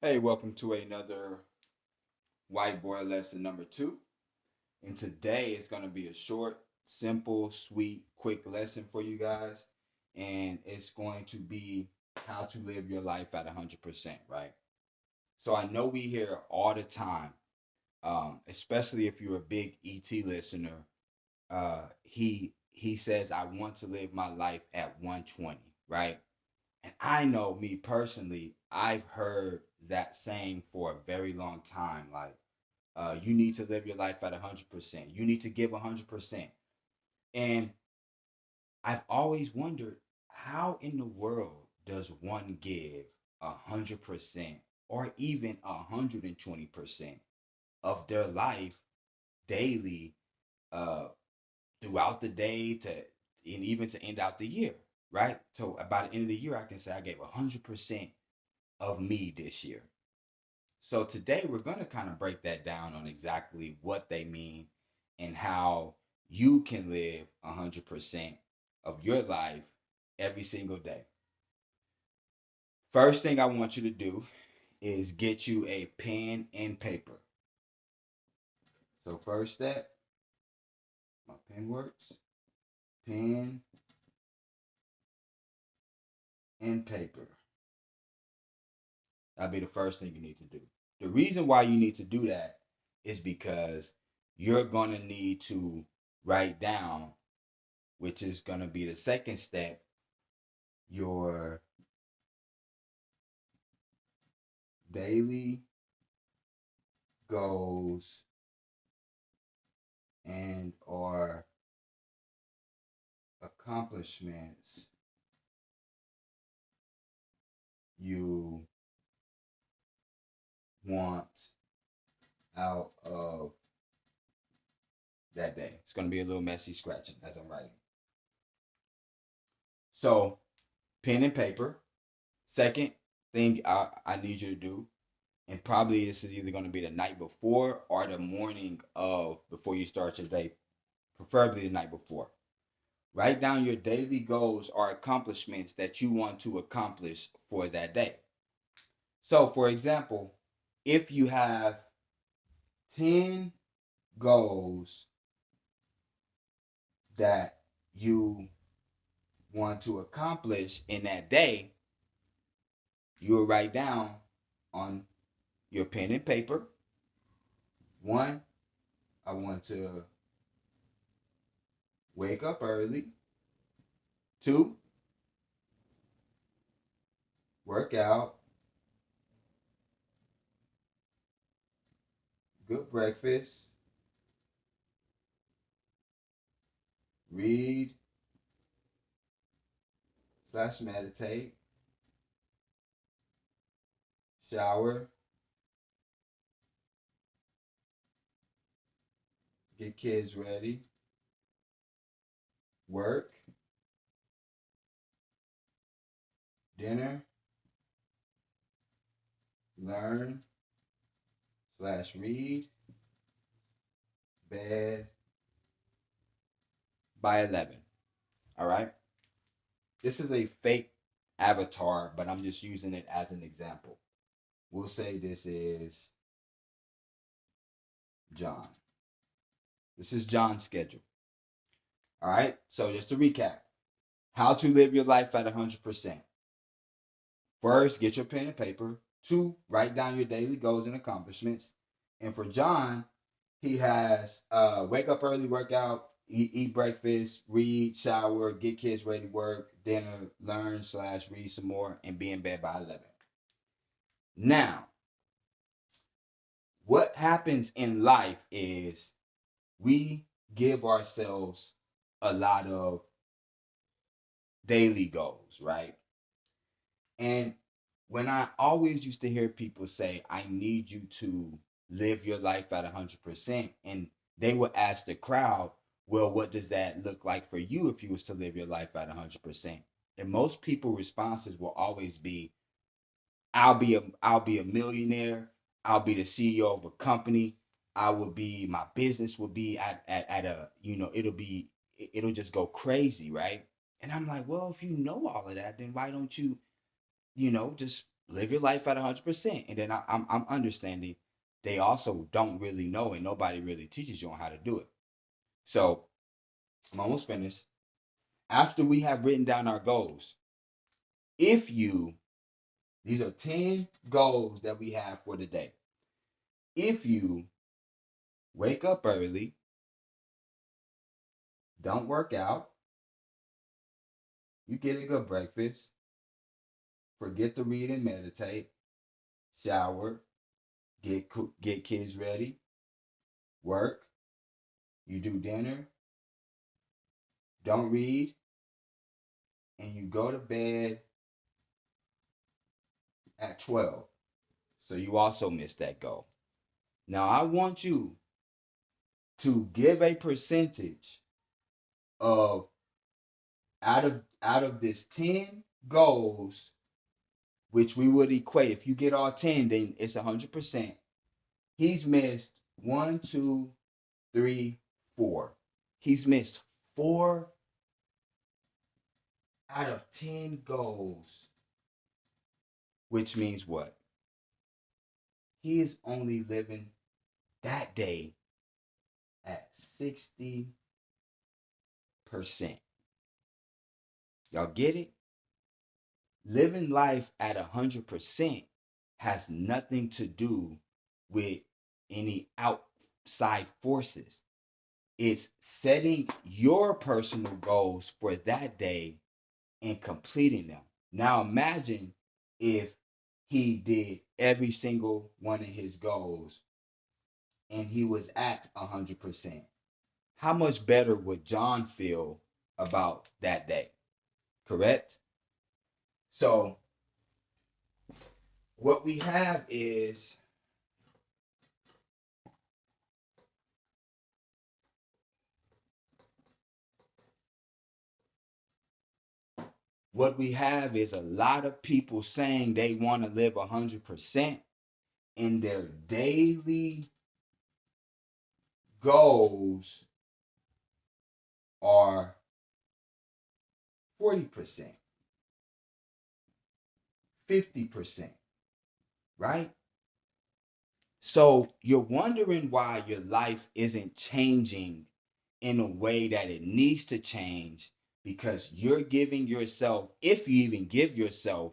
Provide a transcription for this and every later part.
Hey, welcome to another whiteboard lesson number two. And today it's going to be a short, simple, sweet, quick lesson for you guys. And it's going to be how to live your life at 100%, right? So I know we hear all the time, especially if you're a big ET listener. He says, I want to live my life at 120, right? And I know me personally, I've heard that saying for a very long time. Like, you need to live your life at 100%. You need to give 100%. And I've always wondered, how in the world does one give 100% or even 120% of their life daily, uh, throughout the day to and even to end out the year, right? So by the end of the year, I can say I gave 100% of me this year. So today we're going to kind of break that down on exactly what they mean and how you can live 100% of your life every single day. First thing I want you to do is get you a pen and paper. So first step, my pen works, pen and paper. That'll be the first thing you need to do. The reason why you need to do that is because you're going to need to write down, which is going to be the second step, your daily goals and or accomplishments you want out of that day. It's going to be a little messy scratching as I'm writing. So, pen and paper. Second thing I need you to do, and probably this is either going to be the night before or the morning of before you start your day, preferably the night before. Write down your daily goals or accomplishments that you want to accomplish for that day. So, for example, if you have 10 goals that you want to accomplish in that day, you will write down on your pen and paper. One, I want to wake up early. Two, work out, good breakfast, read slash meditate, shower, get kids ready, work, dinner, learn slash read, bed by 11. All right. This is a fake avatar, but I'm just using it as an example. We'll say this is John. This is John's schedule. All right. So just to recap, how to live your life at 100%. First, get your pen and paper. Two, write down your daily goals and accomplishments. And for John, he has wake up early, work out, eat breakfast, read, shower, get kids ready to work, dinner, learn slash read some more, and be in bed by 11. Now, what happens in life is we give ourselves a lot of daily goals, right? And when I always used to hear people say, I need you to live your life at 100%, and they would ask the crowd, well, what does that look like for you if you was to live your life at 100%? And most people responses will always be, I'll be a millionaire. I'll be the CEO of a company. I will be my business will be at a it'll just go crazy, right? And I'm like, well, if you know all of that, then why don't you just live your life at 100%. And then I'm understanding they also don't really know, and nobody really teaches you on how to do it. So I'm almost finished. After we have written down our goals, if you, these are 10 goals that we have for the day. If you wake up early, don't work out, you get a good breakfast, forget to read and meditate, shower, get kids ready, work, you do dinner, don't read, and you go to bed at 12. So you also missed that goal. Now I want you to give a percentage of out of this 10 goals, which we would equate, if you get all 10, then it's 100%. He's missed 1, 2, 3, 4. He's missed 4 out of 10 goals, which means what? He is only living that day at 60%. Y'all get it? Living life at 100% has nothing to do with any outside forces. It's setting your personal goals for that day and completing them. Now imagine if he did every single one of his goals and he was at 100%. How much better would John feel about that day? Correct? So what we have is a lot of people saying they want to live 100%, and their daily goals are 40%, 50%, right? So you're wondering why your life isn't changing in a way that it needs to change, because you're giving yourself, if you even give yourself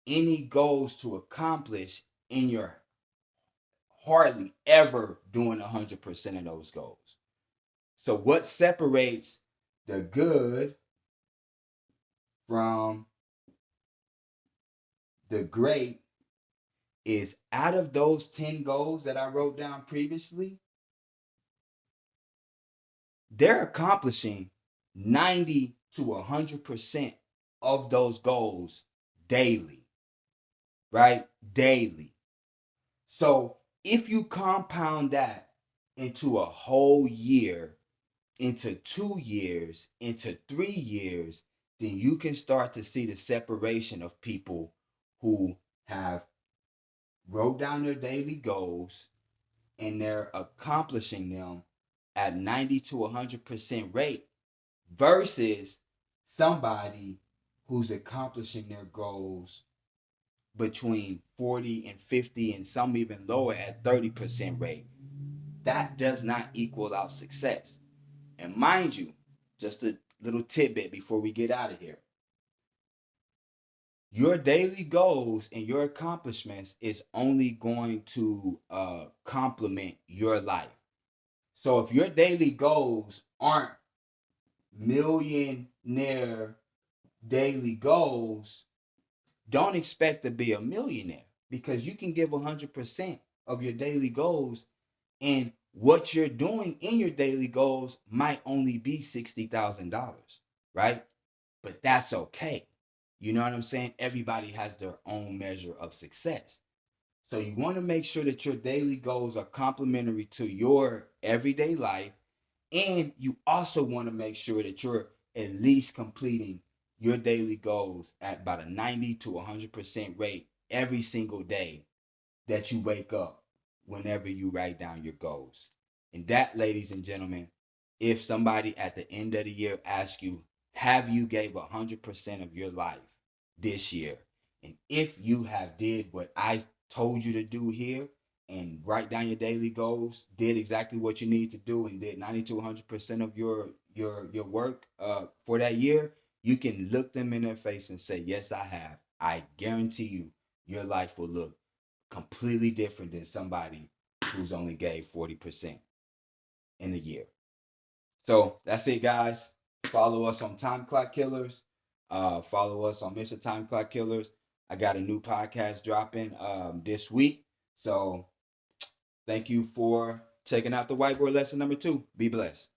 any goals to accomplish, and you're hardly ever doing 100% of those goals. So what separates the good from the great is, out of those 10 goals that I wrote down previously, they're accomplishing 90 to 100% of those goals daily, right? Daily. So if you compound that into a whole year, into 2 years, into 3 years, then you can start to see the separation of people who have wrote down their daily goals and they're accomplishing them at 90 to 100% rate, versus somebody who's accomplishing their goals between 40 and 50, and some even lower at 30% rate. That does not equal out success. And mind you, just a little tidbit before we get out of here. Your daily goals and your accomplishments is only going to complement your life. So if your daily goals aren't millionaire daily goals, don't expect to be a millionaire, because you can give 100% of your daily goals, and what you're doing in your daily goals might only be $60,000, right? But that's okay. You know what I'm saying? Everybody has their own measure of success. So you want to make sure that your daily goals are complementary to your everyday life. And you also want to make sure that you're at least completing your daily goals at about a 90 to 100% rate every single day that you wake up, whenever you write down your goals. And that, ladies and gentlemen, if somebody at the end of the year asks you, have you gave 100% of your life this year? And if you have did what I told you to do here and write down your daily goals, did exactly what you need to do, and did 90 to 100% of your work for that year, you can look them in their face and say, yes, I have. I guarantee you, your life will look completely different than somebody who's only gave 40% in a year. So that's it, guys. Follow us on Time Clock Killers. Follow us on Mr. Time Clock Killers. I got a new podcast dropping this week. So thank you for checking out the whiteboard lesson number 2. Be blessed.